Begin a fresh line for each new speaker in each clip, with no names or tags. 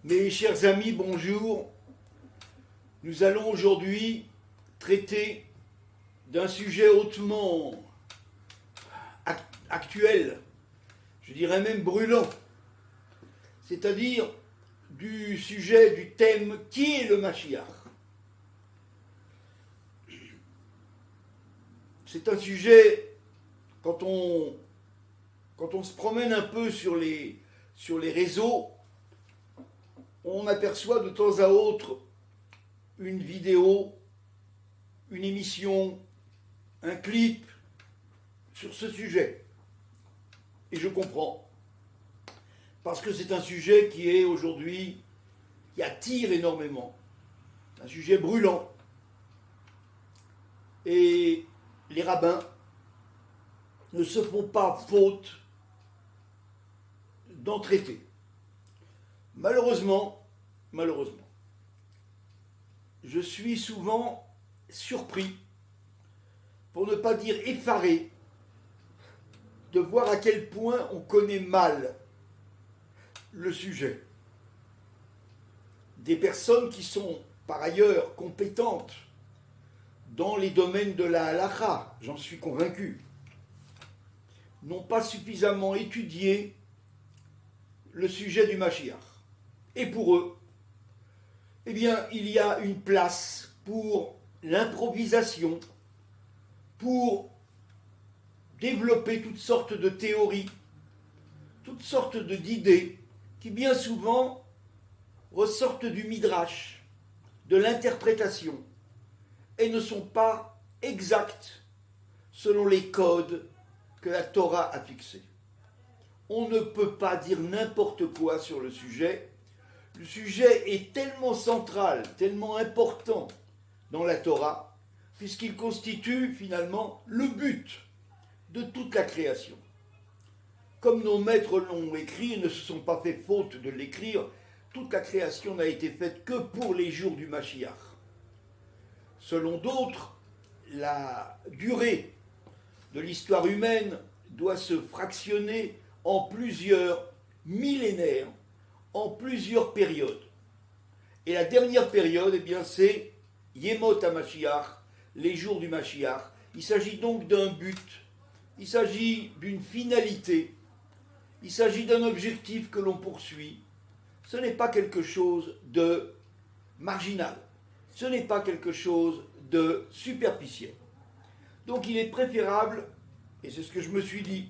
Mes chers amis, bonjour. Nous allons aujourd'hui traiter d'un sujet hautement actuel, je dirais même brûlant, c'est-à-dire du sujet, du thème qui est le Mashiach. C'est un sujet, quand on se promène un peu sur les réseaux, on aperçoit de temps à autre une vidéo, une émission, un clip sur ce sujet. Et je comprends. Parce que c'est un sujet qui est aujourd'hui, qui attire énormément. Un sujet brûlant. Et les rabbins ne se font pas faute d'en traiter. Malheureusement, je suis souvent surpris, pour ne pas dire effaré, de voir à quel point on connaît mal le sujet. Des personnes qui sont par ailleurs compétentes dans les domaines de la halakha, j'en suis convaincu, n'ont pas suffisamment étudié le sujet du Mashiach. Et pour eux, eh bien, il y a une place pour l'improvisation, pour développer toutes sortes de théories, toutes sortes d'idées qui bien souvent ressortent du midrash, de l'interprétation, et ne sont pas exactes selon les codes que la Torah a fixés. On ne peut pas dire n'importe quoi sur le sujet. Le sujet est tellement central, tellement important dans la Torah, puisqu'il constitue finalement le but de toute la création. Comme nos maîtres l'ont écrit et ne se sont pas fait faute de l'écrire, toute la création n'a été faite que pour les jours du Mashiach. Selon d'autres, la durée de l'histoire humaine doit se fractionner en plusieurs millénaires, en plusieurs périodes. Et la dernière période, eh bien, c'est Yemot HaMashiach, les jours du Mashiach. Il s'agit donc d'un but, il s'agit d'une finalité, il s'agit d'un objectif que l'on poursuit. Ce n'est pas quelque chose de marginal, ce n'est pas quelque chose de superficiel. Donc il est préférable, et c'est ce que je me suis dit,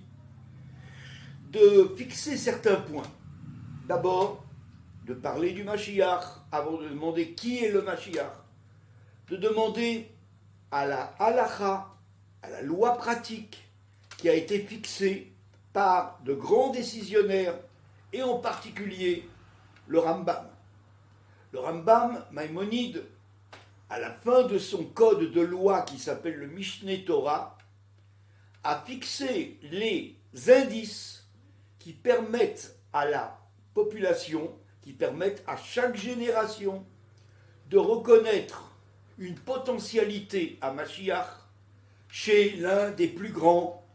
de fixer certains points. D'abord, de parler du Mashiach, avant de demander qui est le Mashiach, de demander à la halakha, à la loi pratique qui a été fixée par de grands décisionnaires, et en particulier le Rambam. Le Rambam, Maïmonide, à la fin de son code de loi qui s'appelle le Mishneh Torah, a fixé les indices qui permettent à la population, qui permettent à chaque génération de reconnaître une potentialité à Mashiach chez l'un des plus grands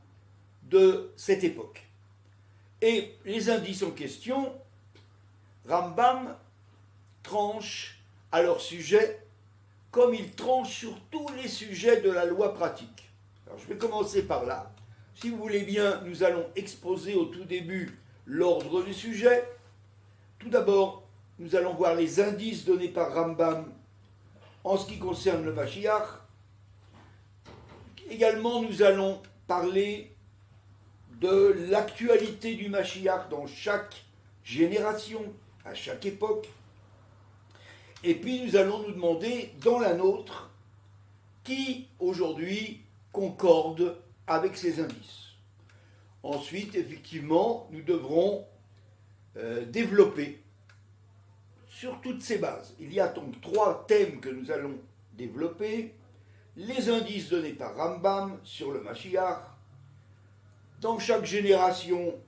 de cette époque. Et les indices en question, Rambam tranche à leur sujet comme il tranche sur tous les sujets de la loi pratique. Alors je vais commencer par là. Si vous voulez bien, nous allons exposer au tout début l'ordre du sujet. Tout d'abord, nous allons voir les indices donnés par Rambam en ce qui concerne le Mashiach. Également, nous allons parler de l'actualité du Mashiach dans chaque génération, à chaque époque. Et puis, nous allons nous demander, dans la nôtre, qui aujourd'hui concorde avec ces indices. Ensuite, effectivement, nous devrons développer sur toutes ces bases. Il y a donc 3 thèmes que nous allons développer. Les indices donnés par Rambam sur le Mashiach. Dans chaque génération,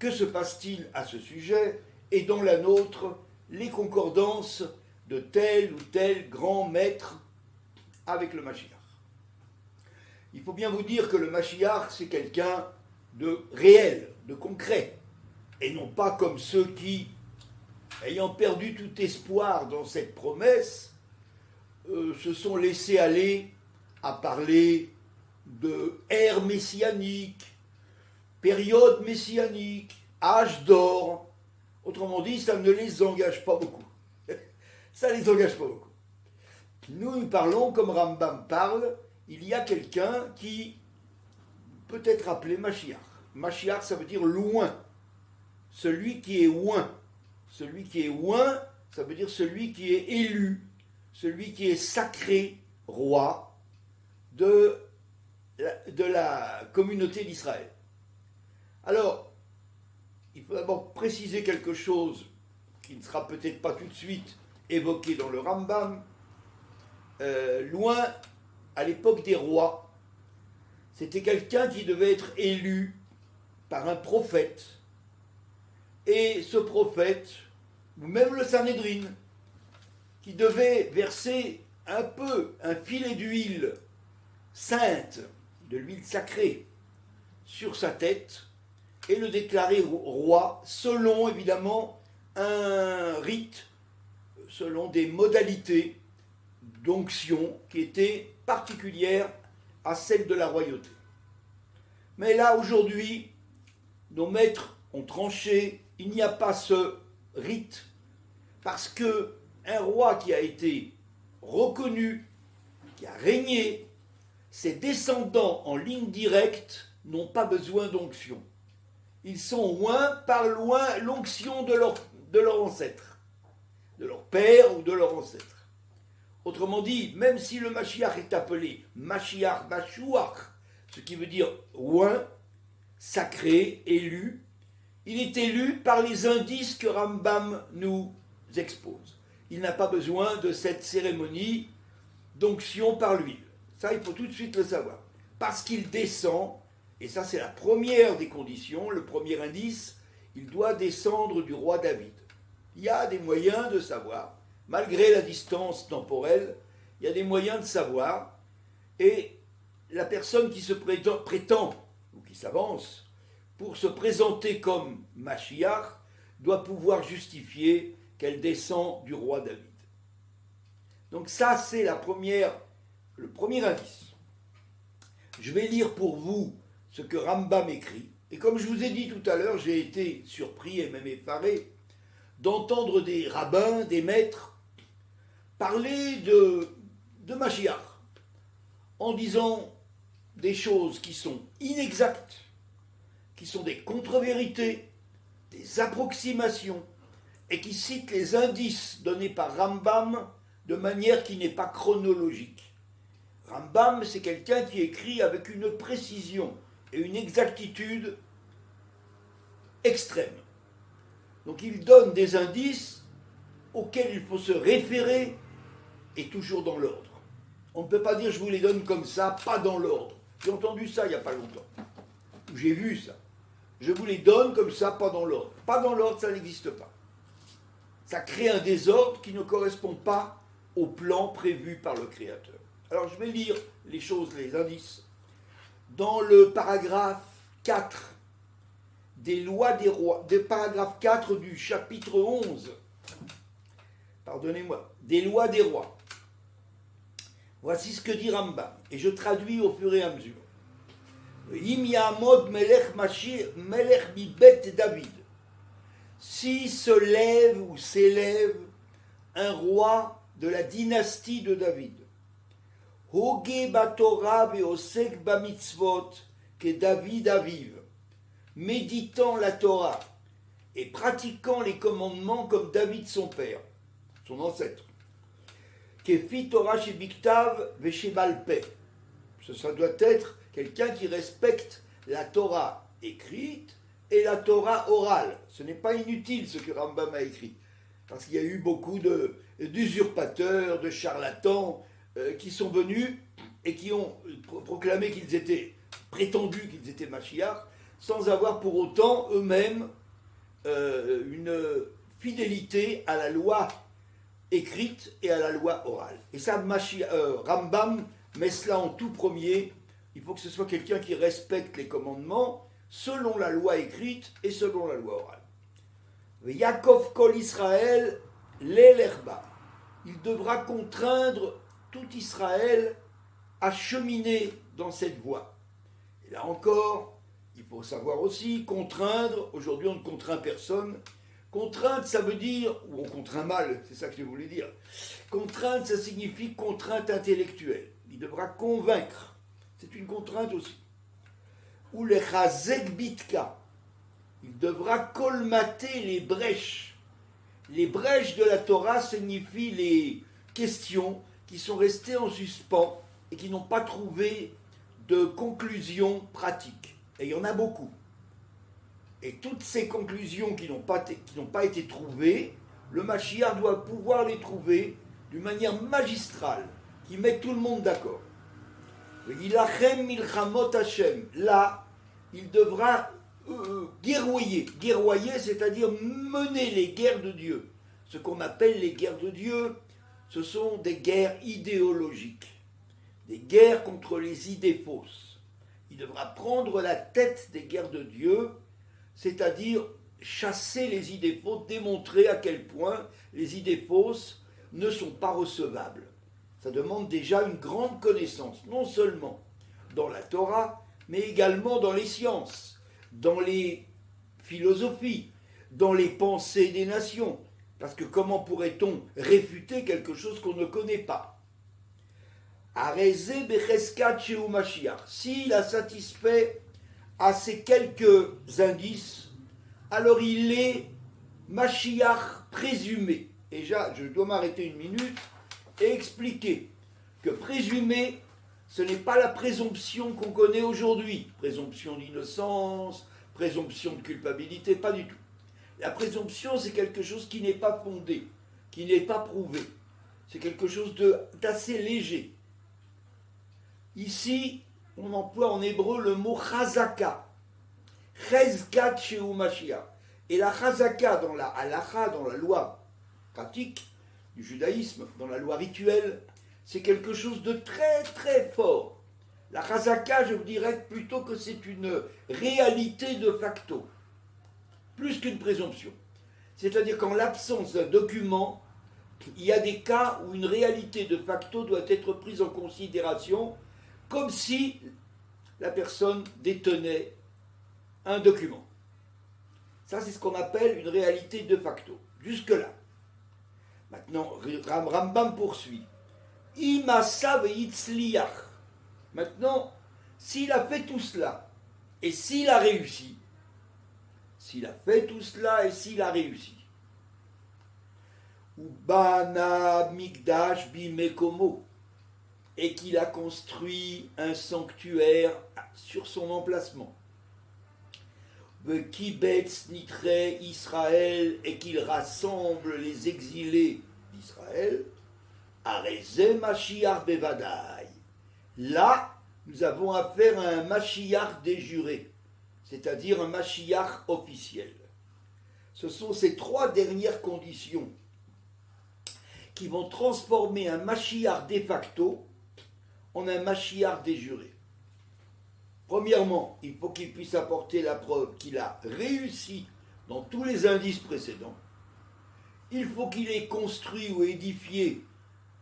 que se passe-t-il à ce sujet? Et dans la nôtre, les concordances de tel ou tel grand maître avec le Mashiach. Il faut bien vous dire que le Mashiach, c'est quelqu'un de réel, de concret, et non pas comme ceux qui ayant perdu tout espoir dans cette promesse, se sont laissés aller à parler de ère messianique, période messianique, âge d'or. Autrement dit, ça ne les engage pas beaucoup. Ça ne les engage pas beaucoup. Nous parlons comme Rambam parle, il y a quelqu'un qui peut être appelé Mashiach. Mashiach, ça veut dire loin. Celui qui est loin. Celui qui est loin, ça veut dire celui qui est élu, celui qui est sacré roi de la communauté d'Israël. Alors, il faut d'abord préciser quelque chose qui ne sera peut-être pas tout de suite évoqué dans le Rambam. Loin, à l'époque des rois, c'était quelqu'un qui devait être élu par un prophète. Et ce prophète, ou même le Sanhédrin, qui devait verser un filet d'huile sainte, de l'huile sacrée, sur sa tête, et le déclarer roi, selon évidemment un rite, selon des modalités d'onction qui étaient particulières à celles de la royauté. Mais là, aujourd'hui, nos maîtres ont tranché, il n'y a pas ce rite, parce que un roi qui a été reconnu, qui a régné, ses descendants en ligne directe n'ont pas besoin d'onction. Ils sont loin par loin l'onction de leur ancêtre, de leur père ou de leur ancêtre. Autrement dit, même si le Mashiach est appelé Mashiach Mashuach, ce qui veut dire loin, sacré, élu, il est élu par les indices que Rambam nous expose. Il n'a pas besoin de cette cérémonie d'onction par l'huile. Ça, il faut tout de suite le savoir. Parce qu'il descend, et ça c'est la première des conditions, le premier indice, il doit descendre du roi David. Il y a des moyens de savoir, malgré la distance temporelle, il y a des moyens de savoir, et la personne qui se prétend ou qui s'avance, pour se présenter comme Mashiach, doit pouvoir justifier qu'elle descend du roi David. Donc ça, c'est le premier indice. Je vais lire pour vous ce que Rambam écrit. Et comme je vous ai dit tout à l'heure, j'ai été surpris et même effaré d'entendre des rabbins, des maîtres, parler de Mashiach, en disant des choses qui sont inexactes, qui sont des contre-vérités, des approximations, et qui citent les indices donnés par Rambam de manière qui n'est pas chronologique. Rambam, c'est quelqu'un qui écrit avec une précision et une exactitude extrême. Donc il donne des indices auxquels il faut se référer, et toujours dans l'ordre. On ne peut pas dire je vous les donne comme ça, pas dans l'ordre. J'ai entendu ça il n'y a pas longtemps. J'ai vu ça. Je vous les donne comme ça, pas dans l'ordre. Pas dans l'ordre, ça n'existe pas. Ça crée un désordre qui ne correspond pas au plan prévu par le Créateur. Alors je vais lire les choses, les indices. Dans le paragraphe 4 des lois des rois, des paragraphe 4 du chapitre 11, pardonnez-moi, des lois des rois. Voici ce que dit Rambam, et je traduis au fur et à mesure. Im yamod melech mibet David. Si se lève ou s'élève un roi de la dynastie de David, Hoge batorah ve'osek bamitzvot que David aviv, méditant la Torah et pratiquant les commandements comme David son père, son ancêtre, Kefi Torah chez Biktav ve'chez Balpeh. Ça doit être quelqu'un qui respecte la Torah écrite et la Torah orale. Ce n'est pas inutile ce que Rambam a écrit, parce qu'il y a eu beaucoup d'usurpateurs, de charlatans qui sont venus et qui ont proclamé qu'ils étaient, prétendu qu'ils étaient Mashiach, sans avoir pour autant eux-mêmes une fidélité à la loi écrite et à la loi orale. Et ça, Rambam met cela en tout premier. Il faut que ce soit quelqu'un qui respecte les commandements selon la loi écrite et selon la loi orale. Yaakov Kol Israël, l'Elerba. Il devra contraindre tout Israël à cheminer dans cette voie. Et là encore, il faut savoir aussi, contraindre, aujourd'hui on ne contraint personne. Contrainte, ça veut dire, ou on contraint mal, c'est ça que je voulais dire. Contrainte, ça signifie contrainte intellectuelle. Il devra convaincre. C'est une contrainte aussi. Ou le chazek bitka. Il devra colmater les brèches. Les brèches de la Torah signifient les questions qui sont restées en suspens et qui n'ont pas trouvé de conclusion pratique. Et il y en a beaucoup. Et toutes ces conclusions qui n'ont pas été trouvées, le Mashiach doit pouvoir les trouver d'une manière magistrale, qui met tout le monde d'accord. Ilachem milchamot Hashem. Là, il devra guerroyer. Guerroyer, c'est-à-dire mener les guerres de Dieu. Ce qu'on appelle les guerres de Dieu, ce sont des guerres idéologiques, des guerres contre les idées fausses. Il devra prendre la tête des guerres de Dieu, c'est-à-dire chasser les idées fausses, démontrer à quel point les idées fausses ne sont pas recevables. Ça demande déjà une grande connaissance, non seulement dans la Torah, mais également dans les sciences, dans les philosophies, dans les pensées des nations. Parce que comment pourrait-on réfuter quelque chose qu'on ne connaît pas? Arezé becheskat sheu Mashiach. S'il a satisfait à ces quelques indices, alors il est Mashiach présumé. Et je dois m'arrêter une minute et expliquer que présumer, ce n'est pas la présomption qu'on connaît aujourd'hui. Présomption d'innocence, présomption de culpabilité, pas du tout. La présomption, c'est quelque chose qui n'est pas fondé, qui n'est pas prouvé. C'est quelque chose d'assez léger. Ici, on emploie en hébreu le mot chazaka. Chezkat sheu Mashiach. Et la chazaka dans la halacha, dans la loi pratique du judaïsme, dans la loi rituelle, c'est quelque chose de très très fort. La chazaka, je vous dirais plutôt que c'est une réalité de facto, plus qu'une présomption. C'est-à-dire qu'en l'absence d'un document, il y a des cas où une réalité de facto doit être prise en considération, comme si la personne détenait un document. Ça, c'est ce qu'on appelle une réalité de facto. Jusque-là. Maintenant, Rambam poursuit. Imasa veitzliach. Maintenant, s'il a fait tout cela, et s'il a réussi, s'il a fait tout cela et s'il a réussi, Ubana Mikdash Bimekomo, et qu'il a construit un sanctuaire sur son emplacement, Kibetz Nitre Israël, et qu'il rassemble les exilés d'Israël, Arezé Mashiach Bevadai. Là, nous avons affaire à un Mashiach déjuré, c'est-à-dire un Mashiach officiel. Ce sont ces trois dernières conditions qui vont transformer un Mashiach de facto en un Mashiach déjuré. Premièrement, il faut qu'il puisse apporter la preuve qu'il a réussi dans tous les indices précédents. Il faut qu'il ait construit ou édifié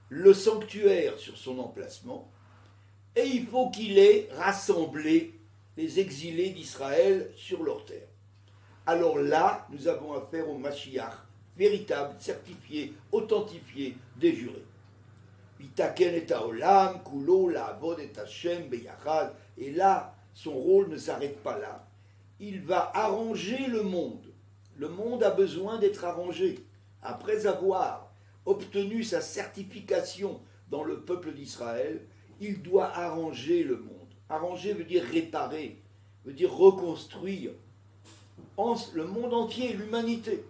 le sanctuaire sur son emplacement. Et il faut qu'il ait rassemblé les exilés d'Israël sur leur terre. Alors là, nous avons affaire au Mashiach véritable, certifié, authentifié, déjuré. Vitaken et haolam, kulo, la'avod et Hashem, beyachad. Et là, son rôle ne s'arrête pas là. Il va arranger le monde. Le monde a besoin d'être arrangé. Après avoir obtenu sa certification dans le peuple d'Israël, il doit arranger le monde. Arranger veut dire réparer, veut dire reconstruire le monde entier, l'humanité.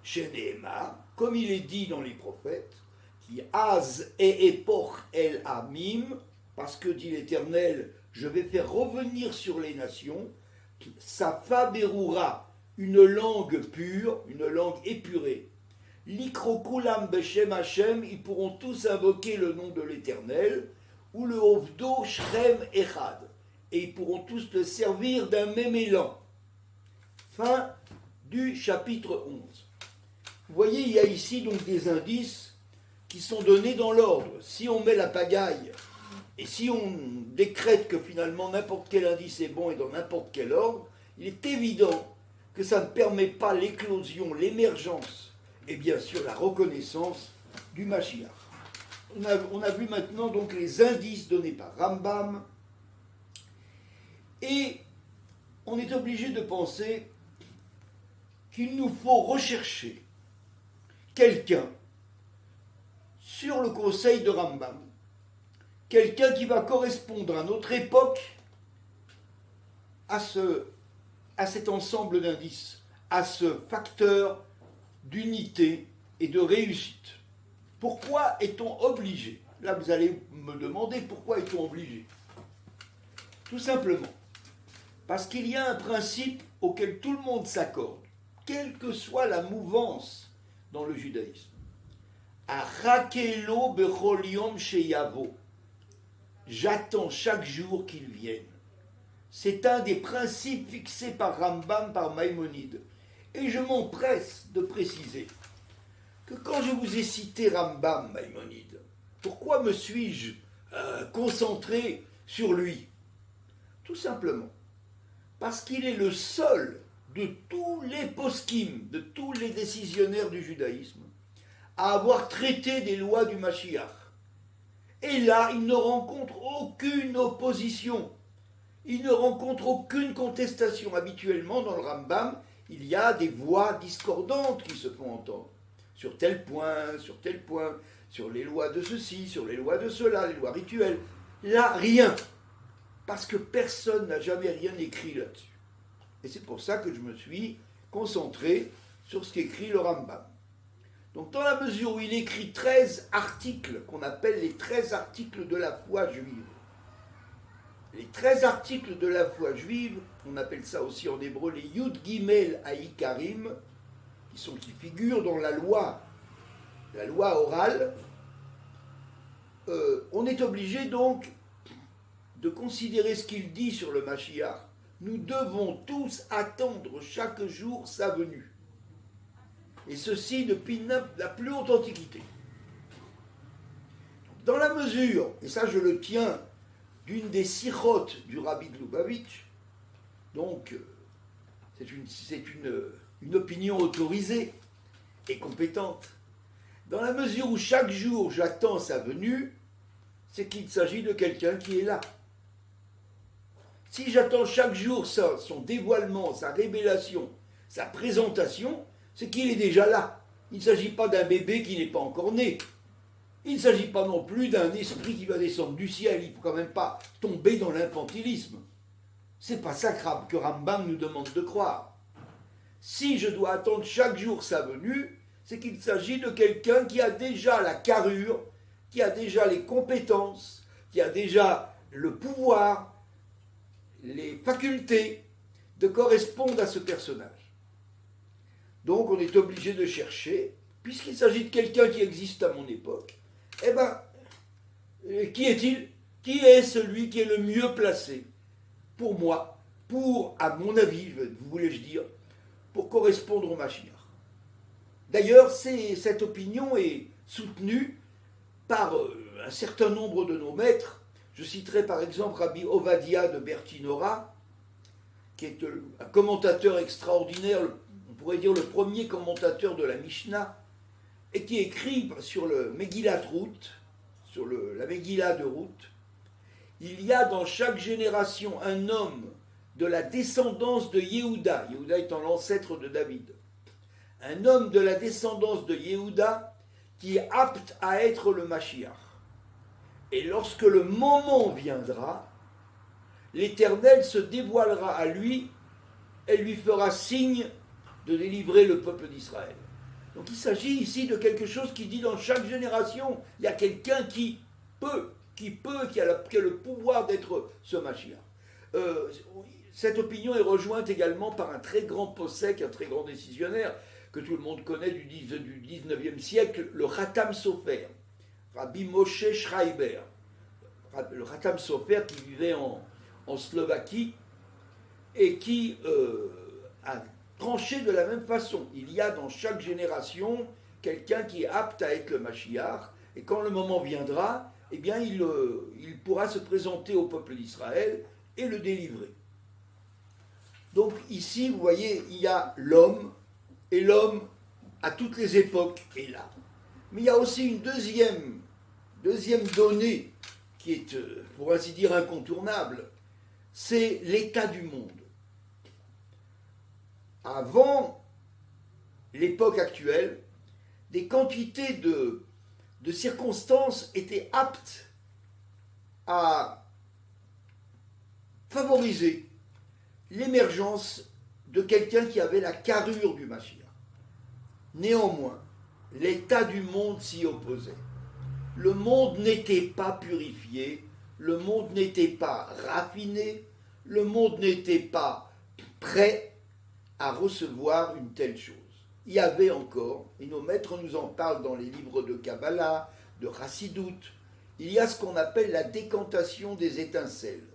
Chez Nehema, comme il est dit dans les prophètes, qui az et epoch el amim, parce que dit l'Éternel, je vais faire revenir sur les nations, Safa Berura, une langue pure, une langue épurée. Likrokulam Beshem Hashem, ils pourront tous invoquer le nom de l'Éternel, ou le Ovdo Shrem Echad, et ils pourront tous le servir d'un même élan. Fin du chapitre 11. Vous voyez, il y a ici donc des indices qui sont donnés dans l'ordre. Si on met la pagaille, et si on décrète que finalement n'importe quel indice est bon et dans n'importe quel ordre, il est évident que ça ne permet pas l'éclosion, l'émergence, et bien sûr la reconnaissance du Mashiach. On a vu maintenant donc les indices donnés par Rambam, et on est obligé de penser qu'il nous faut rechercher quelqu'un sur le conseil de Rambam, quelqu'un qui va correspondre à notre époque à cet ensemble d'indices, à ce facteur d'unité et de réussite. Pourquoi est-on obligé? Là, vous allez me demander pourquoi est-on obligé? Tout simplement parce qu'il y a un principe auquel tout le monde s'accorde, quelle que soit la mouvance dans le judaïsme. Arakelo bechol yom sheyavo. J'attends chaque jour qu'il vienne. C'est un des principes fixés par Rambam, par Maïmonide. Et je m'empresse de préciser que quand je vous ai cité Rambam, Maïmonide, pourquoi me suis-je concentré sur lui? Tout simplement parce qu'il est le seul de tous les poskim, de tous les décisionnaires du judaïsme, à avoir traité des lois du Mashiach. Et là, il ne rencontre aucune opposition. Il ne rencontre aucune contestation. Habituellement, dans le Rambam, il y a des voix discordantes qui se font entendre. Sur tel point, sur les lois de ceci, sur les lois de cela, les lois rituelles. Là, rien. Parce que personne n'a jamais rien écrit là-dessus. Et c'est pour ça que je me suis concentré sur ce qu'écrit le Rambam. Donc, dans la mesure où il écrit 13 articles, qu'on appelle les 13 articles de la foi juive, les 13 articles de la foi juive, on appelle ça aussi en hébreu les Yud Gimel Haïkarim, qui figurent dans la loi orale, on est obligé donc de considérer ce qu'il dit sur le Mashiach. Nous devons tous attendre chaque jour sa venue. Et ceci depuis la plus haute antiquité. Dans la mesure, et ça je le tiens d'une des sirotes du Rabbi de Lubavitch, donc c'est une opinion autorisée et compétente, dans la mesure où chaque jour j'attends sa venue, c'est qu'il s'agit de quelqu'un qui est là. Si j'attends chaque jour son dévoilement, sa révélation, sa présentation, c'est qu'il est déjà là. Il ne s'agit pas d'un bébé qui n'est pas encore né. Il ne s'agit pas non plus d'un esprit qui va descendre du ciel. Il ne faut quand même pas tomber dans l'infantilisme. C'est pas ça que Rambam nous demande de croire. Si je dois attendre chaque jour sa venue, c'est qu'il s'agit de quelqu'un qui a déjà la carrure, qui a déjà les compétences, qui a déjà le pouvoir, les facultés de correspondre à ce personnage. Donc on est obligé de chercher, puisqu'il s'agit de quelqu'un qui existe à mon époque, qui est-il? Qui est celui qui est le mieux placé pour moi, à mon avis, voulais-je dire, pour correspondre au Mashiach? D'ailleurs, cette opinion est soutenue par un certain nombre de nos maîtres. Je citerai par exemple Rabbi Ovadia de Bertinora, qui est un commentateur extraordinaire, on pourrait dire le premier commentateur de la Mishnah, et qui écrit sur le Megillat Ruth, sur la Megillah de Ruth, il y a dans chaque génération un homme de la descendance de Yehuda, Yehuda étant l'ancêtre de David, un homme de la descendance de Yehuda qui est apte à être le Mashiach. Et lorsque le moment viendra, l'Éternel se dévoilera à lui et lui fera signe de délivrer le peuple d'Israël. Donc il s'agit ici de quelque chose qui dit dans chaque génération, il y a quelqu'un qui a le pouvoir d'être ce Mashiach. Cette opinion est rejointe également par un très grand possèque, un très grand décisionnaire, que tout le monde connaît du 19e siècle, le Khatam Sofer, Rabbi Moshe Schreiber, le Khatam Sofer qui vivait en Slovaquie et qui a tranché de la même façon. Il y a dans chaque génération quelqu'un qui est apte à être le Mashiach, et quand le moment viendra, eh bien il pourra se présenter au peuple d'Israël et le délivrer. Donc ici, vous voyez, il y a l'homme, et l'homme à toutes les époques est là. Mais il y a aussi une deuxième donnée qui est, pour ainsi dire, incontournable, c'est l'état du monde. Avant l'époque actuelle, des quantités de circonstances étaient aptes à favoriser l'émergence de quelqu'un qui avait la carrure du Mashiach. Néanmoins, l'état du monde s'y opposait. Le monde n'était pas purifié, le monde n'était pas raffiné, le monde n'était pas prêt à recevoir une telle chose. Il y avait encore, et nos maîtres nous en parlent dans les livres de Kabbalah, de Chassidut, il y a ce qu'on appelle la décantation des étincelles.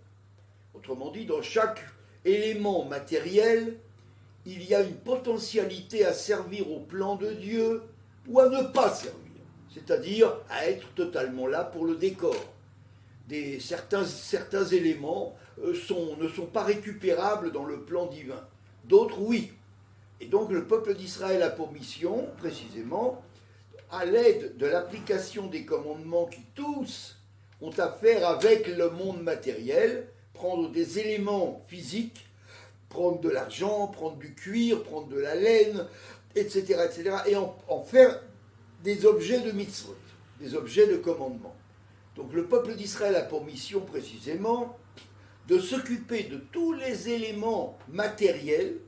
Autrement dit, dans chaque élément matériel, il y a une potentialité à servir au plan de Dieu ou à ne pas servir, c'est-à-dire à être totalement là pour le décor. Certains éléments ne sont pas récupérables dans le plan divin, d'autres oui. Et donc le peuple d'Israël a pour mission, précisément, à l'aide de l'application des commandements qui tous ont à faire avec le monde matériel, prendre des éléments physiques, prendre de l'argent, prendre du cuir, prendre de la laine, etc., et en faire des objets de mitzvot, des objets de commandement. Donc le peuple d'Israël a pour mission précisément de s'occuper de tous les éléments matériels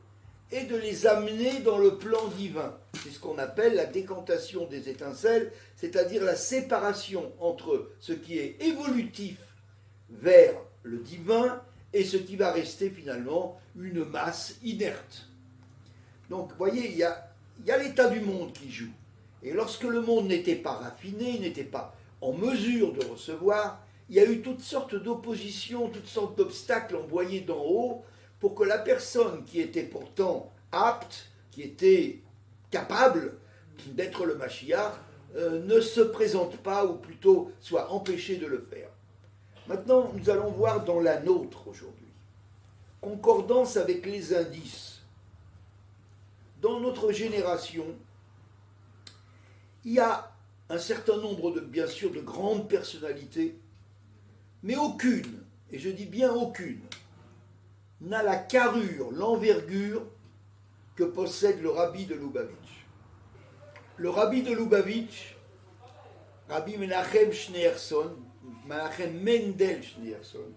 et de les amener dans le plan divin. C'est ce qu'on appelle la décantation des étincelles, c'est-à-dire la séparation entre ce qui est évolutif vers le divin et ce qui va rester finalement une masse inerte. Donc, vous voyez, il y a l'état du monde qui joue. Et lorsque le monde n'était pas raffiné, n'était pas en mesure de recevoir, il y a eu toutes sortes d'oppositions, toutes sortes d'obstacles envoyés d'en haut pour que la personne qui était pourtant apte, qui était capable d'être le Mashiach, ne se présente pas, ou plutôt soit empêchée de le faire. Maintenant, nous allons voir dans la nôtre aujourd'hui, concordance avec les indices. Dans notre génération, il y a un certain nombre bien sûr, de grandes personnalités, mais aucune, et je dis bien aucune, n'a la carrure, l'envergure que possède le rabbi de Lubavitch. Le rabbi de Lubavitch, Rabbi Menachem Mendel Schneerson,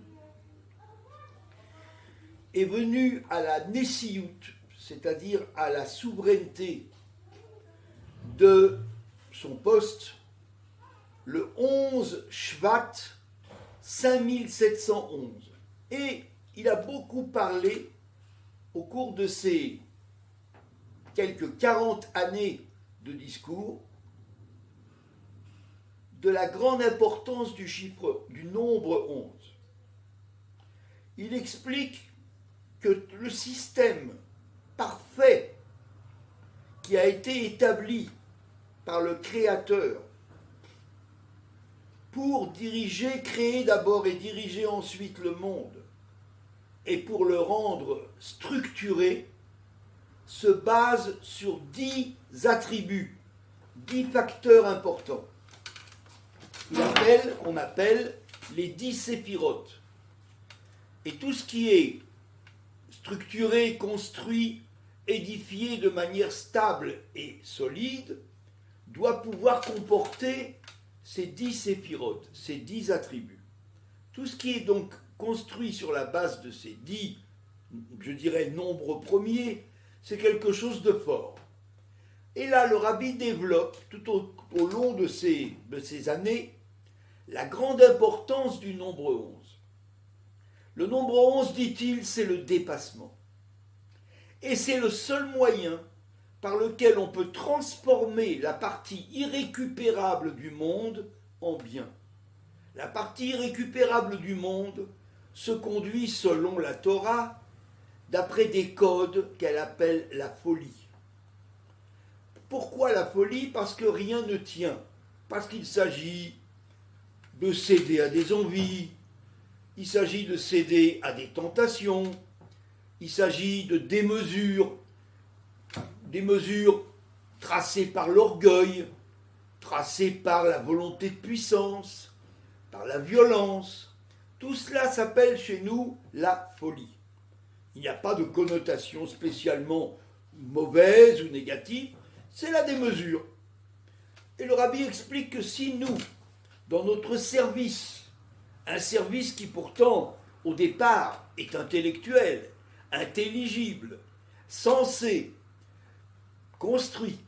est venu à la Nessiout, c'est-à-dire à la souveraineté de son poste, le 11 Shvat 5711. Et il a beaucoup parlé au cours de ces quelques 40 années de discours de la grande importance du chiffre, du nombre 11. Il explique que le système parfait qui a été établi par le Créateur pour créer d'abord et diriger ensuite le monde, et pour le rendre structuré, se base sur 10 attributs, 10 facteurs importants. Qu'on appelle les 10 séphirotes. Et tout ce qui est structuré, construit, édifié de manière stable et solide, doit pouvoir comporter ces 10 séphirotes, ces 10 attributs. Tout ce qui est donc construit sur la base de ces 10, je dirais, nombres premiers, c'est quelque chose de fort. Et là, le rabbi développe, tout au long de ces années, la grande importance du nombre 11. Le nombre 11, dit-il, c'est le dépassement. Et c'est le seul moyen par lequel on peut transformer la partie irrécupérable du monde en bien. La partie irrécupérable du monde se conduit selon la Torah d'après des codes qu'elle appelle la folie. Pourquoi la folie? Parce que rien ne tient. Parce qu'il s'agit de céder à des envies, il s'agit de céder à des tentations, il s'agit de démesures, des mesures tracées par l'orgueil, tracées par la volonté de puissance, par la violence. Tout cela s'appelle chez nous la folie. Il n'y a pas de connotation spécialement mauvaise ou négative, c'est la démesure. Et le rabbi explique que si nous, dans notre service, un service qui pourtant, au départ, est intellectuel, intelligible, sensé, construit,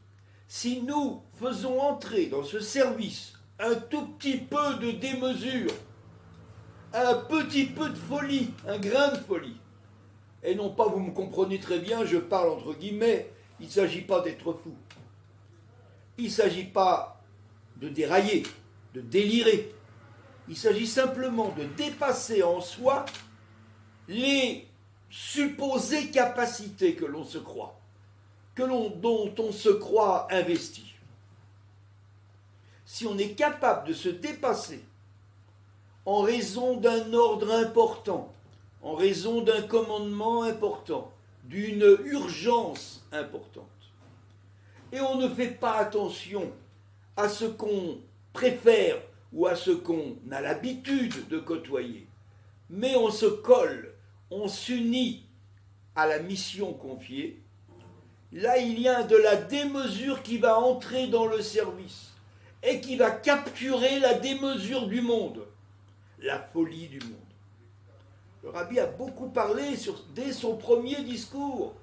si nous faisons entrer dans ce service un tout petit peu de démesure, un petit peu de folie, un grain de folie, et non pas, vous me comprenez très bien, je parle entre guillemets, il ne s'agit pas d'être fou. Il ne s'agit pas de dérailler, de délirer. Il s'agit simplement de dépasser en soi les supposées capacités que l'on se croit, dont on se croit investi. Si on est capable de se dépasser en raison d'un ordre important, en raison d'un commandement important, d'une urgence importante, et on ne fait pas attention à ce qu'on préfère ou à ce qu'on a l'habitude de côtoyer, mais on se colle, on s'unit à la mission confiée, là il y a de la démesure qui va entrer dans le service et qui va capturer la démesure du monde, la folie du monde. Le rabbi a beaucoup parlé dès son premier discours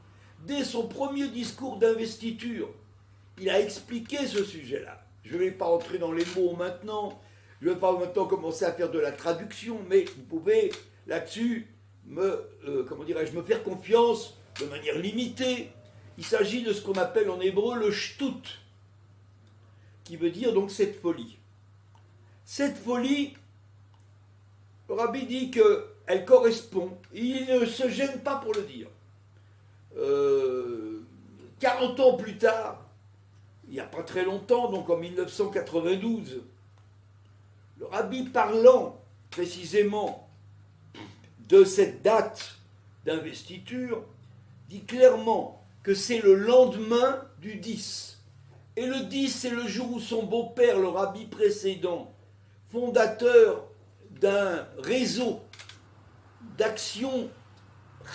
d'investiture. Il a expliqué ce sujet-là. Je ne vais pas entrer dans les mots maintenant, je ne vais pas maintenant commencer à faire de la traduction, mais vous pouvez là-dessus me faire confiance de manière limitée. Il s'agit de ce qu'on appelle en hébreu le shtut, qui veut dire donc cette folie. Cette folie, le rabbi dit qu'elle correspond, il ne se gêne pas pour le dire. 40 ans plus tard, il n'y a pas très longtemps, donc en 1992, le rabbi parlant précisément de cette date d'investiture, dit clairement que c'est le lendemain du 10. Et le 10, c'est le jour où son beau-père, le rabbi précédent, fondateur d'un réseau d'action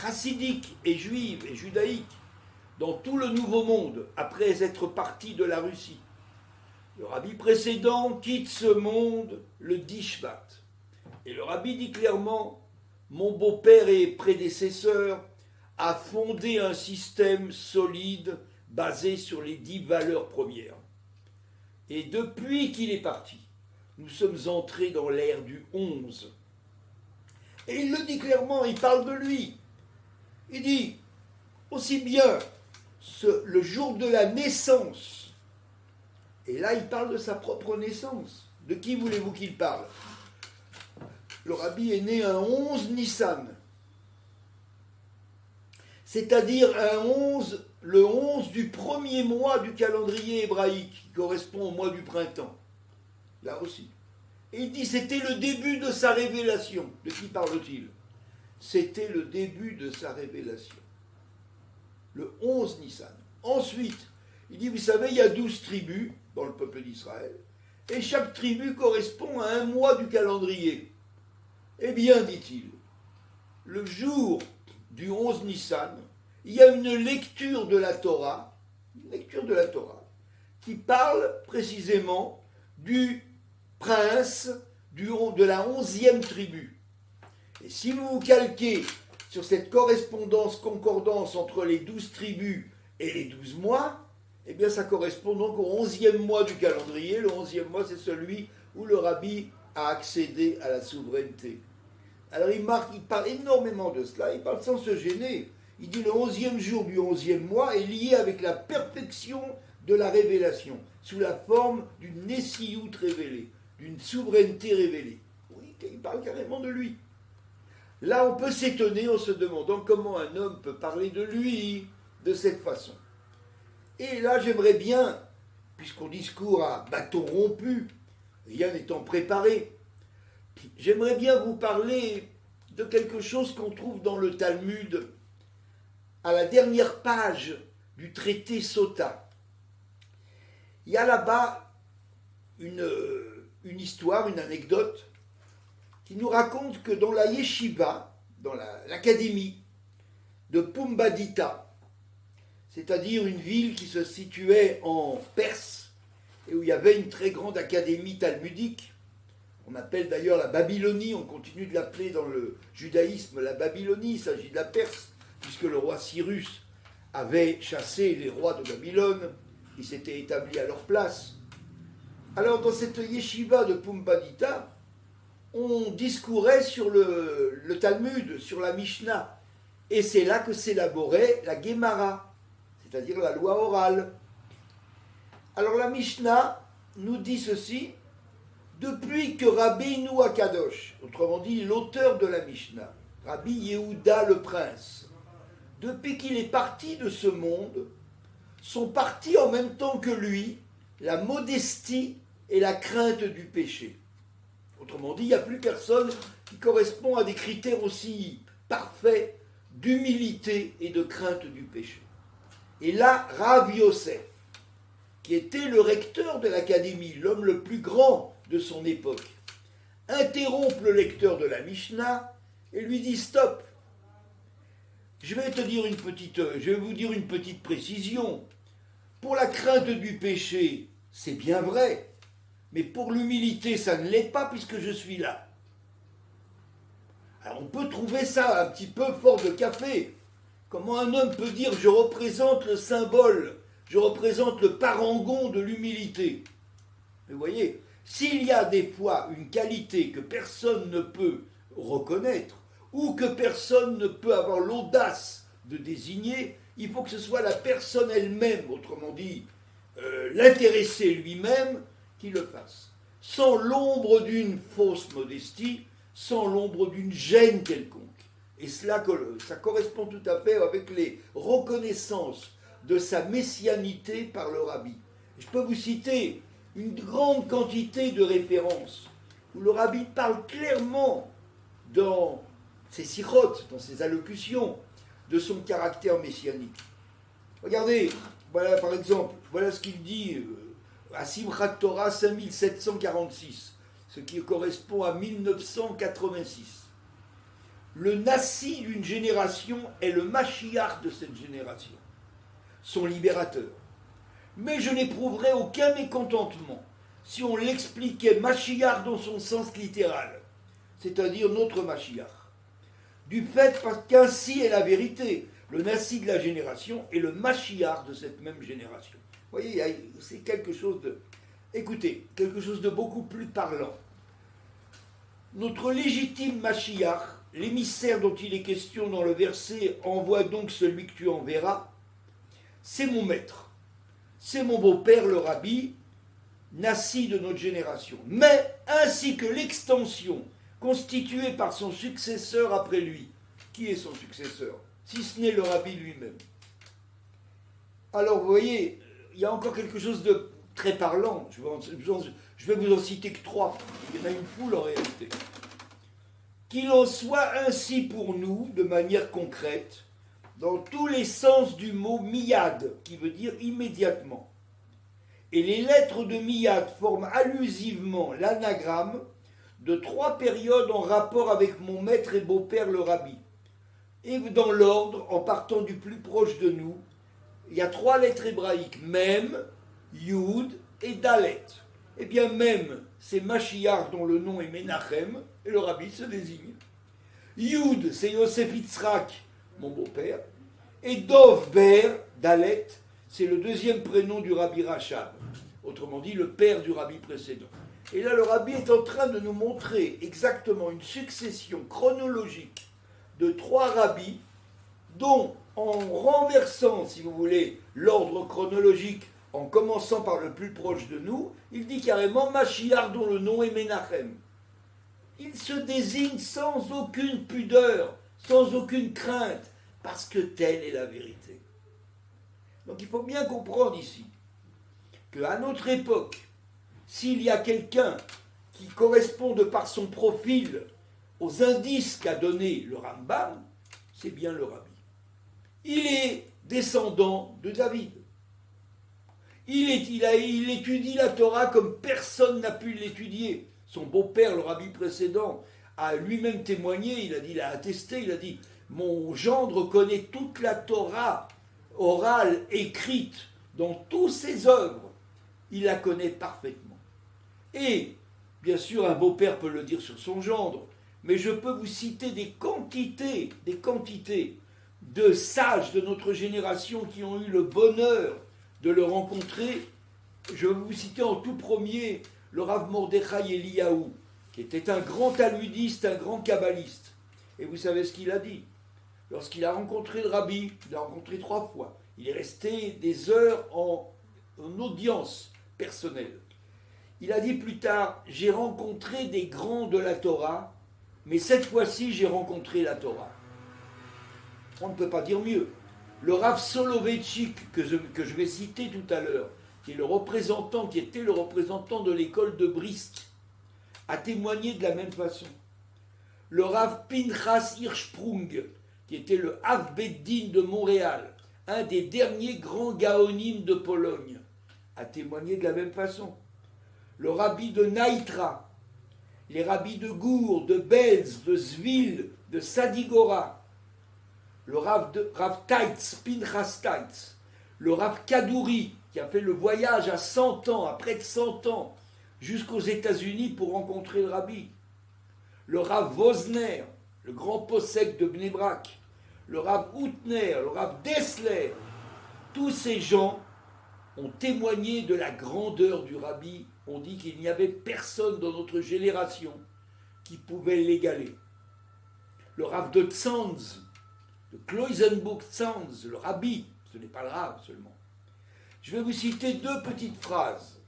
chassidique et juive et judaïque dans tout le Nouveau Monde, après être parti de la Russie. Le rabbi précédent quitte ce monde le 10 Shvat. Et le rabbi dit clairement, mon beau-père et prédécesseur a fondé un système solide basé sur les 10 valeurs premières. Et depuis qu'il est parti, nous sommes entrés dans l'ère du 11. Et il le dit clairement, il parle de lui. Il dit, aussi bien le jour de la naissance, et là il parle de sa propre naissance. De qui voulez-vous qu'il parle? Le rabbi est né un 11 Nissan, c'est-à-dire le 11 du premier mois du calendrier hébraïque, qui correspond au mois du printemps. Là aussi. Et il dit, c'était le début de sa révélation. De qui parle-t-il? C'était le début de sa révélation. Le 11 Nissan. Ensuite, il dit, vous savez, il y a 12 tribus dans le peuple d'Israël, et chaque tribu correspond à un mois du calendrier. Eh bien, dit-il, le jour du 11 Nissan, il y a une lecture de la Torah, qui parle précisément du prince de la 11e tribu. Et si vous vous calquez sur cette concordance entre les 12 tribus et les 12 mois, eh bien ça correspond donc au 11e mois du calendrier. Le 11e mois, c'est celui où le rabbi a accédé à la souveraineté. Alors il parle énormément de cela, il parle sans se gêner. Il dit le 11e jour du 11e mois est lié avec la perfection de la révélation, sous la forme d'une nessiout révélée, d'une souveraineté révélée. Oui, il parle carrément de lui. Là, on peut s'étonner en se demandant comment un homme peut parler de lui de cette façon. Et là, j'aimerais bien, puisqu'on discourt à bâton rompu, rien n'étant préparé, j'aimerais bien vous parler de quelque chose qu'on trouve dans le Talmud, à la dernière page du traité Sota. Il y a là-bas une histoire, une anecdote, qui nous raconte que dans la yeshiva, dans l'académie de Pumbedita, c'est-à-dire une ville qui se situait en Perse, et où il y avait une très grande académie talmudique, on appelle d'ailleurs la Babylonie, on continue de l'appeler dans le judaïsme la Babylonie, il s'agit de la Perse, puisque le roi Cyrus avait chassé les rois de Babylone, ils s'étaient établis à leur place. Alors dans cette yeshiva de Pumbedita, on discourait sur le Talmud, sur la Mishnah, et c'est là que s'élaborait la Gemara, c'est-à-dire la loi orale. Alors la Mishnah nous dit ceci: depuis que Rabbeinu Akadosh, autrement dit l'auteur de la Mishnah, Rabbi Yehuda le prince, depuis qu'il est parti de ce monde, sont partis en même temps que lui la modestie et la crainte du péché. Autrement dit, il n'y a plus personne qui correspond à des critères aussi parfaits d'humilité et de crainte du péché. Et là, Rav Yosef, qui était le recteur de l'académie, l'homme le plus grand de son époque, interrompt le lecteur de la Mishnah et lui dit: stop, je vais vous dire une petite précision. Pour la crainte du péché, c'est bien vrai, mais pour l'humilité, ça ne l'est pas puisque je suis là. Alors on peut trouver ça un petit peu fort de café. Comment un homme peut dire: je représente le symbole, je représente le parangon de l'humilité? Mais vous voyez, s'il y a des fois une qualité que personne ne peut reconnaître, ou que personne ne peut avoir l'audace de désigner, il faut que ce soit la personne elle-même, autrement dit, l'intéressé lui-même, qui le fasse. Sans l'ombre d'une fausse modestie, sans l'ombre d'une gêne quelconque. Et cela, ça correspond tout à fait avec les reconnaissances de sa messianité par le rabbi. Je peux vous citer une grande quantité de références où le rabbi parle clairement dans ses sirotes, dans ses allocutions, de son caractère messianique. Regardez, voilà par exemple, voilà ce qu'il dit à Simchat Torah 5746, ce qui correspond à 1986. Le Nassi d'une génération est le Mashiach de cette génération, son libérateur. Mais je n'éprouverais aucun mécontentement si on l'expliquait Mashiach dans son sens littéral, c'est-à-dire notre Mashiach. Du fait qu'ainsi est la vérité, le Nassi de la génération est le Mashiach de cette même génération. Vous voyez, c'est quelque chose de... Écoutez, quelque chose de beaucoup plus parlant. Notre légitime Mashiach, l'émissaire dont il est question dans le verset « Envoie donc celui que tu enverras », c'est mon maître. C'est mon beau-père, le rabbi, Nassi de notre génération. Mais, ainsi que l'extension constituée par son successeur après lui. Qui est son successeur? Si ce n'est le rabbi lui-même. Alors, vous voyez, il y a encore quelque chose de très parlant. Je vais vous en citer que 3. Il y en a une foule en réalité. Qu'il en soit ainsi pour nous, de manière concrète, dans tous les sens du mot miyad, qui veut dire immédiatement. Et les lettres de miyad forment allusivement l'anagramme de 3 périodes en rapport avec mon maître et beau-père le rabbi. Et dans l'ordre, en partant du plus proche de nous, il y a 3 lettres hébraïques, Mem, Yud et Dalet. Eh bien, Mem, c'est Mashiach dont le nom est Menachem, et le rabbi se désigne. Yud, c'est Yosef Yitzhak, mon beau-père. Et Dov Ber, Dalet, c'est le deuxième prénom du rabbi Rachab, autrement dit le père du rabbi précédent. Et là, le rabbi est en train de nous montrer exactement une succession chronologique de 3 rabbis, dont, en renversant, si vous voulez, l'ordre chronologique, en commençant par le plus proche de nous, il dit carrément Mashiach dont le nom est Menachem. Il se désigne sans aucune pudeur, sans aucune crainte, parce que telle est la vérité. Donc il faut bien comprendre ici qu'à notre époque, s'il y a quelqu'un qui correspond de par son profil aux indices qu'a donné le Rambam, c'est bien le Rabbi. Il est descendant de David. Il étudie la Torah comme personne n'a pu l'étudier. Son beau-père, le Rabbi précédent, a lui-même témoigné, il a attesté, il a dit « Mon gendre connaît toute la Torah orale, écrite, dans toutes ses œuvres. Il la connaît parfaitement. » Et, bien sûr, un beau-père peut le dire sur son gendre, mais je peux vous citer des quantités de sages de notre génération qui ont eu le bonheur de le rencontrer. Je vais vous citer en tout premier le Rav Mordechai Eliyahu, qui était un grand talmudiste, un grand kabbaliste. Et vous savez ce qu'il a dit? Lorsqu'il a rencontré le Rabbi, il l'a rencontré 3 fois. Il est resté des heures en audience personnelle. Il a dit plus tard, j'ai rencontré des grands de la Torah, mais cette fois-ci, j'ai rencontré la Torah. On ne peut pas dire mieux. Le Rav Soloveitchik, que je vais citer tout à l'heure, qui était le représentant de l'école de Brisk, a témoigné de la même façon. Le Rav Pinchas Hirschsprung, qui était le Hav Beddin de Montréal, un des derniers grands gaonim de Pologne, a témoigné de la même façon. Le Rabbi de Naïtra, les rabbis de Gour, de Belz, de Zvil, de Sadigora, le Rav Taitz, Pinchas Taitz, le Rav Kadouri, qui a fait le voyage à 100 ans, à près de 100 ans, jusqu'aux États-Unis pour rencontrer le Rabbi, le Rav Wosner, le grand possèque de Bnei Brak, le Rav Outner, le Rav Dessler, tous ces gens ont témoigné de la grandeur du Rabbi. On dit qu'il n'y avait personne dans notre génération qui pouvait l'égaler. Le Rav de Tzanz, de Kloisenburg-Tzanz, le Rabbi, ce n'est pas le Rav seulement. Je vais vous citer 2 petites phrases,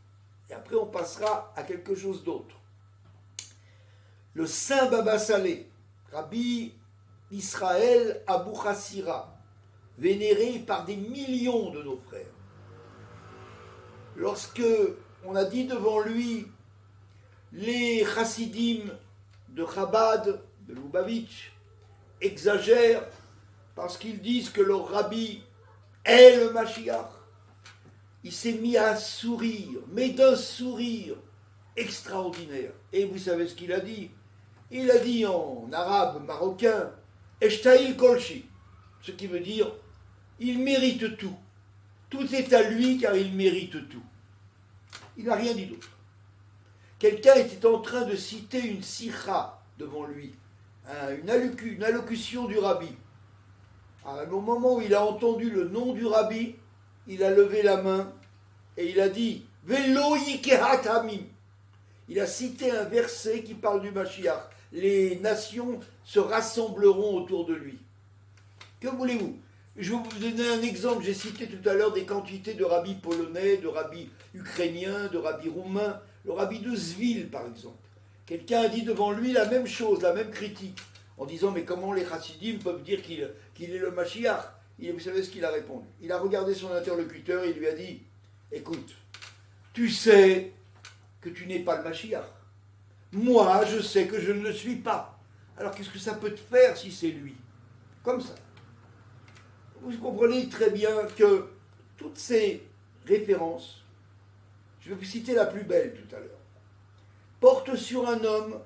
et après on passera à quelque chose d'autre. Le Saint Baba Saleh, Rabbi Israël Abou Chassira, vénéré par des millions de nos frères. Lorsque on a dit devant lui, les chassidim de Chabad, de Lubavitch, exagèrent parce qu'ils disent que leur rabbi est le Mashiach. Il s'est mis à sourire, mais d'un sourire extraordinaire. Et vous savez ce qu'il a dit? Il a dit en arabe marocain, Eshtaïl Kolchi, ce qui veut dire, il mérite tout. Tout est à lui car il mérite tout. Il n'a rien dit d'autre. Quelqu'un était en train de citer une sikha devant lui, une allocution du rabbi. Au moment où il a entendu le nom du rabbi, il a levé la main et il a dit Velo yikehat hamim. Il a cité un verset qui parle du Mashiach. Les nations se rassembleront autour de lui. Que voulez-vous? Je vais vous donner un exemple. J'ai cité tout à l'heure des quantités de rabbis polonais, de rabbis ukrainiens, de rabbis roumains. Le rabbi de Zvil, par exemple. Quelqu'un a dit devant lui la même chose, la même critique, en disant mais comment les chassidim peuvent dire qu'il est le Mashiach? Et vous savez ce qu'il a répondu? Il a regardé son interlocuteur et il lui a dit écoute, tu sais que tu n'es pas le Mashiach. Moi, je sais que je ne le suis pas. Alors qu'est-ce que ça peut te faire si c'est lui? Comme ça. Vous comprenez très bien que toutes ces références, je vais vous citer la plus belle tout à l'heure, portent sur un homme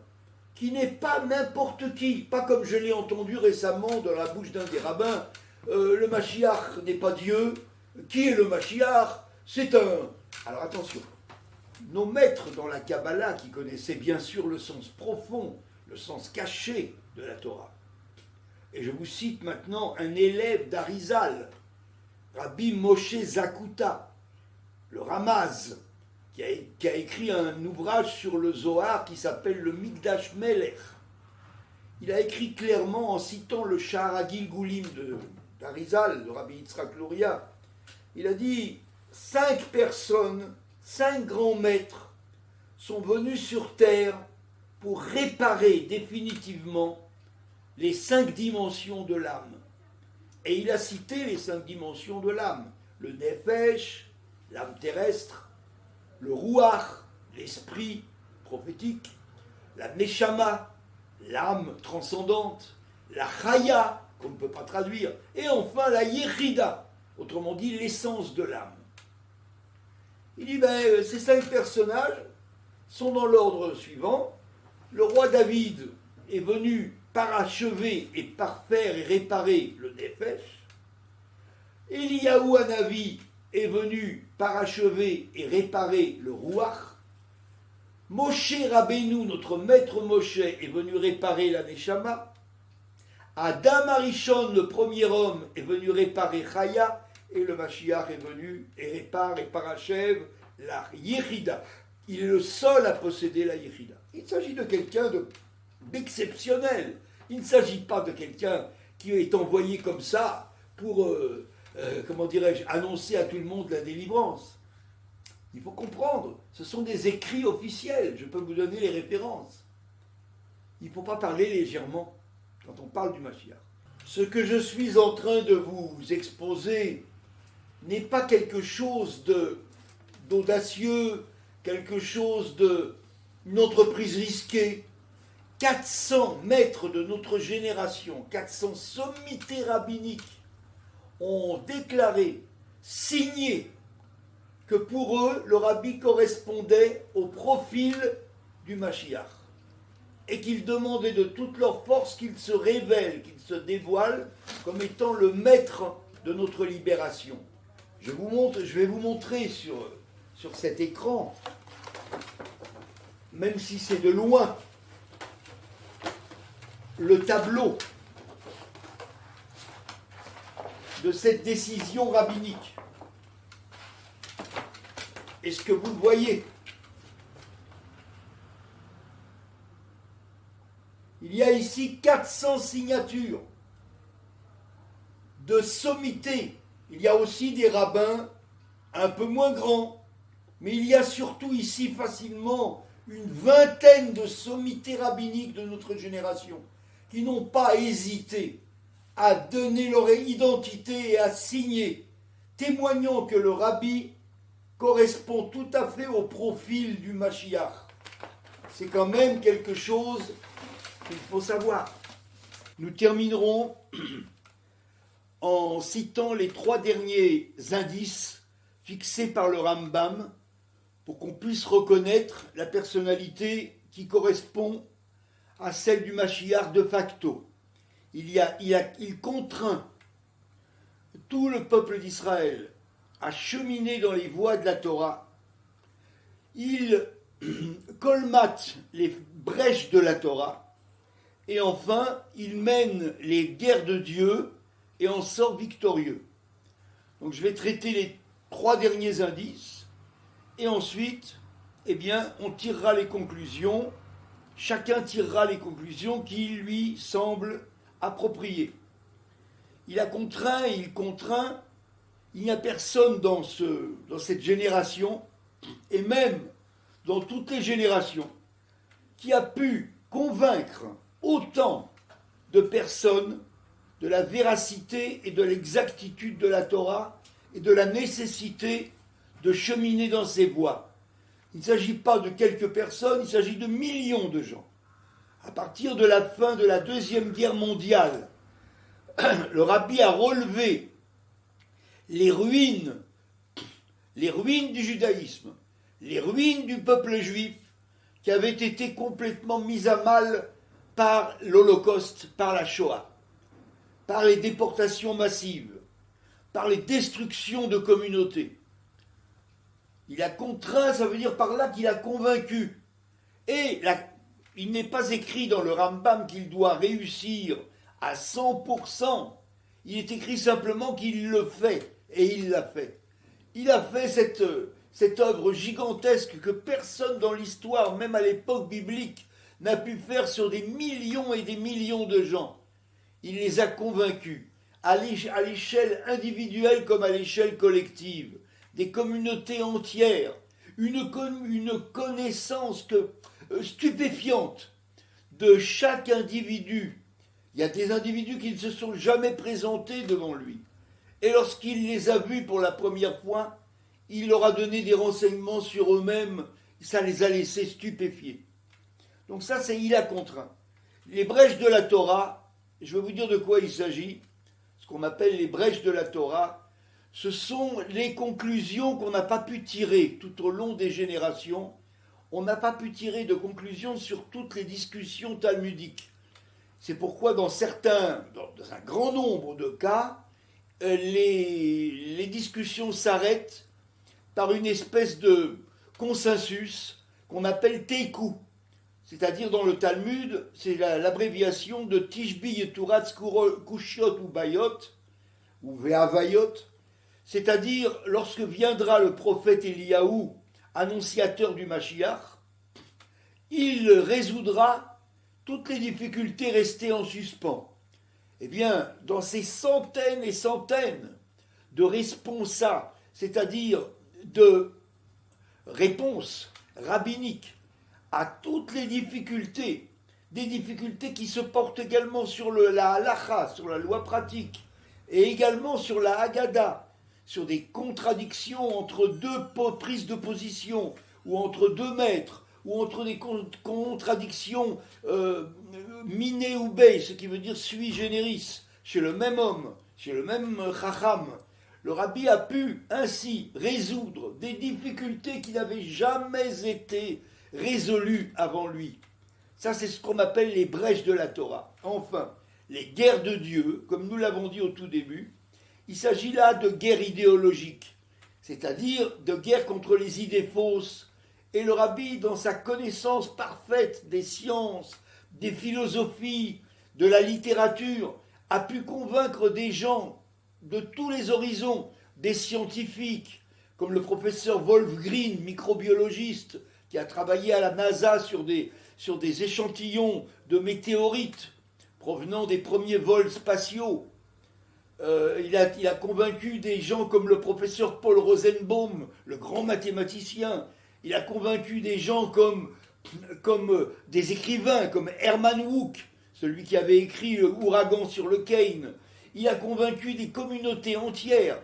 qui n'est pas n'importe qui, pas comme je l'ai entendu récemment dans la bouche d'un des rabbins, le Mashiach n'est pas Dieu, qui est le Mashiach? C'est un... Alors attention, nos maîtres dans la Kabbalah, qui connaissaient bien sûr le sens profond, le sens caché de la Torah, et je vous cite maintenant un élève d'Arizal, Rabbi Moshe Zakuta, le Ramaz, qui a écrit un ouvrage sur le Zohar qui s'appelle le Mikdash Melech. Il a écrit clairement en citant le Sha'ar Gilgulim d'Arizal, de Rabbi Yitzhak Luria. Il a dit 5 personnes, 5 grands maîtres sont venus sur terre pour réparer définitivement les 5 dimensions de l'âme. Et il a cité les 5 dimensions de l'âme. Le nefesh, l'âme terrestre, le ruach, l'esprit prophétique, la neshama, l'âme transcendante, la chaya, qu'on ne peut pas traduire, et enfin la yechida, autrement dit l'essence de l'âme. Il dit, ces 5 personnages sont dans l'ordre suivant. Le roi David est venu parachever et parfaire et réparer le nefesh. Eliyahu Hanavi est venu parachever et réparer le ruach. Moshe Rabbeinu, notre maître Moshe, est venu réparer la neshama. Adam Arishon, le premier homme, est venu réparer Chaya, et le Mashiach est venu et répare et parachève la Yechida. Il est le seul à posséder la Yechida. Il s'agit de quelqu'un d'exceptionnel. Il ne s'agit pas de quelqu'un qui est envoyé comme ça pour, annoncer à tout le monde la délivrance. Il faut comprendre, ce sont des écrits officiels, je peux vous donner les références. Il ne faut pas parler légèrement quand on parle du Mashiach. Ce que je suis en train de vous exposer n'est pas quelque chose d'audacieux, quelque chose d'une entreprise risquée. 400 maîtres de notre génération, 400 sommités rabbiniques ont déclaré, signé, que pour eux, le rabbi correspondait au profil du Mashiach et qu'ils demandaient de toute leur force qu'il se révèle, qu'il se dévoile comme étant le maître de notre libération. Je vais vous montrer sur cet écran, même si c'est de loin, le tableau de cette décision rabbinique. Est-ce que vous le voyez? Il y a ici 400 signatures de sommités. Il y a aussi des rabbins un peu moins grands, mais il y a surtout ici facilement une vingtaine de sommités rabbiniques de notre génération qui n'ont pas hésité à donner leur identité et à signer, témoignant que le rabbi correspond tout à fait au profil du Mashiach. C'est quand même quelque chose qu'il faut savoir. Nous terminerons en citant les 3 derniers indices fixés par le Rambam pour qu'on puisse reconnaître la personnalité qui correspond à celle du Mashiach de facto. Il contraint tout le peuple d'Israël à cheminer dans les voies de la Torah. Il colmate les brèches de la Torah. Et enfin, il mène les guerres de Dieu et en sort victorieux. Donc je vais traiter les 3 derniers indices. Et ensuite, on tirera les conclusions. Chacun tirera les conclusions qui lui semblent appropriées. Il contraint. Il n'y a personne dans cette génération, et même dans toutes les générations, qui a pu convaincre autant de personnes de la véracité et de l'exactitude de la Torah et de la nécessité de cheminer dans ces voies. Il ne s'agit pas de quelques personnes, il s'agit de millions de gens. À partir de la fin de la Deuxième Guerre mondiale, le rabbi a relevé les ruines du judaïsme, les ruines du peuple juif qui avaient été complètement mises à mal par l'Holocauste, par la Shoah, par les déportations massives, par les destructions de communautés. Il a contraint, ça veut dire par là qu'il a convaincu. Et il n'est pas écrit dans le Rambam qu'il doit réussir à 100%. Il est écrit simplement qu'il le fait. Et il l'a fait. Il a fait cette œuvre gigantesque que personne dans l'histoire, même à l'époque biblique, n'a pu faire sur des millions et des millions de gens. Il les a convaincus, à l'échelle individuelle comme à l'échelle collective, des communautés entières, une connaissance stupéfiante de chaque individu. Il y a des individus qui ne se sont jamais présentés devant lui. Et lorsqu'il les a vus pour la première fois, il leur a donné des renseignements sur eux-mêmes, ça les a laissés stupéfiés. Donc ça, c'est il a contraint. Les brèches de la Torah, je vais vous dire de quoi il s'agit, ce qu'on appelle les brèches de la Torah, ce sont les conclusions qu'on n'a pas pu tirer tout au long des générations. On n'a pas pu tirer de conclusions sur toutes les discussions talmudiques. C'est pourquoi dans un grand nombre de cas, les discussions s'arrêtent par une espèce de consensus qu'on appelle teiku. C'est-à-dire dans le Talmud, c'est l'abréviation de Tishbi Yeturatz Kushiot ou Bayot, ou Ve'avayot, c'est-à-dire lorsque viendra le prophète Eliyahu, annonciateur du Mashiach, il résoudra toutes les difficultés restées en suspens. Eh bien, dans ces centaines et centaines de responsa, c'est-à-dire de réponses rabbiniques à toutes les difficultés, des difficultés qui se portent également sur la halacha, sur la loi pratique, et également sur la Haggadah, sur des contradictions entre deux prises de position, ou entre deux maîtres, ou entre des contradictions miné ou bei, ce qui veut dire sui generis, chez le même homme, chez le même chacham. Le rabbi a pu ainsi résoudre des difficultés qui n'avaient jamais été résolues avant lui. Ça, c'est ce qu'on appelle les brèches de la Torah. Enfin, les guerres de Dieu, comme nous l'avons dit au tout début, il s'agit là de guerres idéologiques, c'est-à-dire de guerre contre les idées fausses. Et le rabbi, dans sa connaissance parfaite des sciences, des philosophies, de la littérature, a pu convaincre des gens de tous les horizons, des scientifiques, comme le professeur Wolf Green, microbiologiste, qui a travaillé à la NASA sur des échantillons de météorites provenant des premiers vols spatiaux. Il a convaincu des gens comme le professeur Paul Rosenbaum, le grand mathématicien. Il a convaincu des gens comme des écrivains, comme Hermann Wouk, celui qui avait écrit Ouragan sur le Caine. Il a convaincu des communautés entières,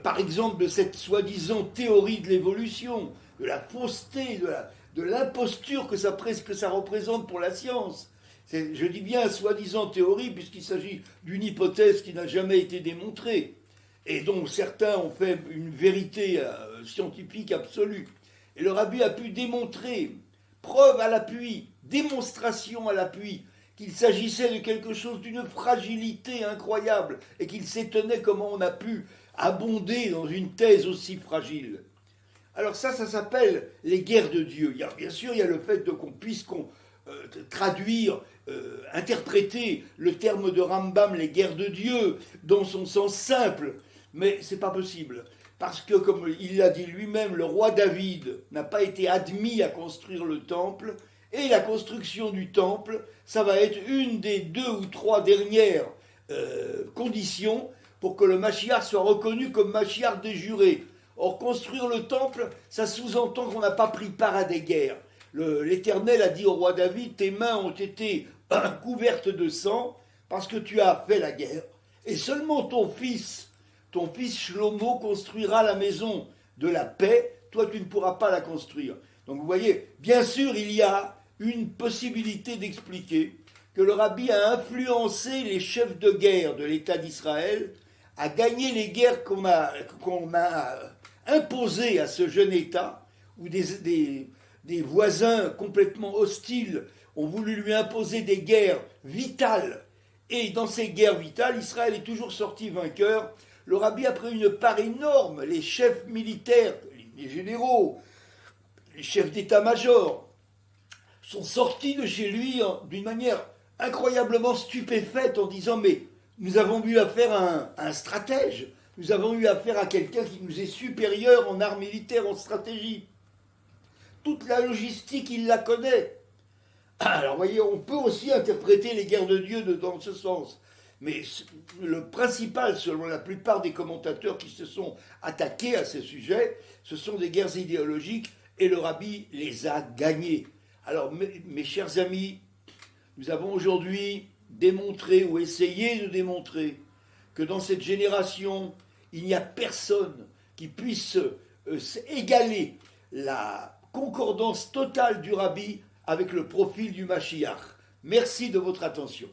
par exemple de cette soi-disant théorie de l'évolution, de la fausseté, de l'imposture que ça représente pour la science. Je dis bien soi-disant théorie, puisqu'il s'agit d'une hypothèse qui n'a jamais été démontrée, et dont certains ont fait une vérité scientifique absolue. Et le rabbi a pu démontrer, preuve à l'appui, démonstration à l'appui, qu'il s'agissait de quelque chose d'une fragilité incroyable, et qu'il s'étonnait comment on a pu abonder dans une thèse aussi fragile. Alors ça s'appelle les guerres de Dieu. Bien sûr, il y a le fait qu'on puisse traduire, interpréter le terme de Rambam, les guerres de Dieu, dans son sens simple, mais c'est pas possible. Parce que, comme il l'a dit lui-même, le roi David n'a pas été admis à construire le temple, et la construction du temple, ça va être une des 2 ou 3 dernières conditions pour que le Mashiach soit reconnu comme Mashiach déjuré. Or, construire le temple, ça sous-entend qu'on n'a pas pris part à des guerres. L'Éternel a dit au roi David, tes mains ont été couvertes de sang parce que tu as fait la guerre. Et seulement ton fils Shlomo construira la maison de la paix, toi tu ne pourras pas la construire. Donc vous voyez, bien sûr il y a une possibilité d'expliquer que le rabbi a influencé les chefs de guerre de l'État d'Israël à gagner les guerres qu'on a imposées à ce jeune État, où des voisins complètement hostiles ont voulu lui imposer des guerres vitales. Et dans ces guerres vitales, Israël est toujours sorti vainqueur. Le rabbi a pris une part énorme, les chefs militaires, les généraux, les chefs d'état-major, sont sortis de chez lui d'une manière incroyablement stupéfaite en disant « Mais nous avons eu affaire à un stratège, nous avons eu affaire à quelqu'un qui nous est supérieur en art militaire, en stratégie. Toute la logistique, il la connaît. » Alors, vous voyez, on peut aussi interpréter les guerres de Dieu dans ce sens. Mais le principal, selon la plupart des commentateurs qui se sont attaqués à ce sujet, ce sont des guerres idéologiques et le rabbi les a gagnées. Alors, mes chers amis, nous avons aujourd'hui démontré ou essayé de démontrer que dans cette génération, il n'y a personne qui puisse égaler la concordance totale du Rabbi avec le profil du Mashiach. Merci de votre attention.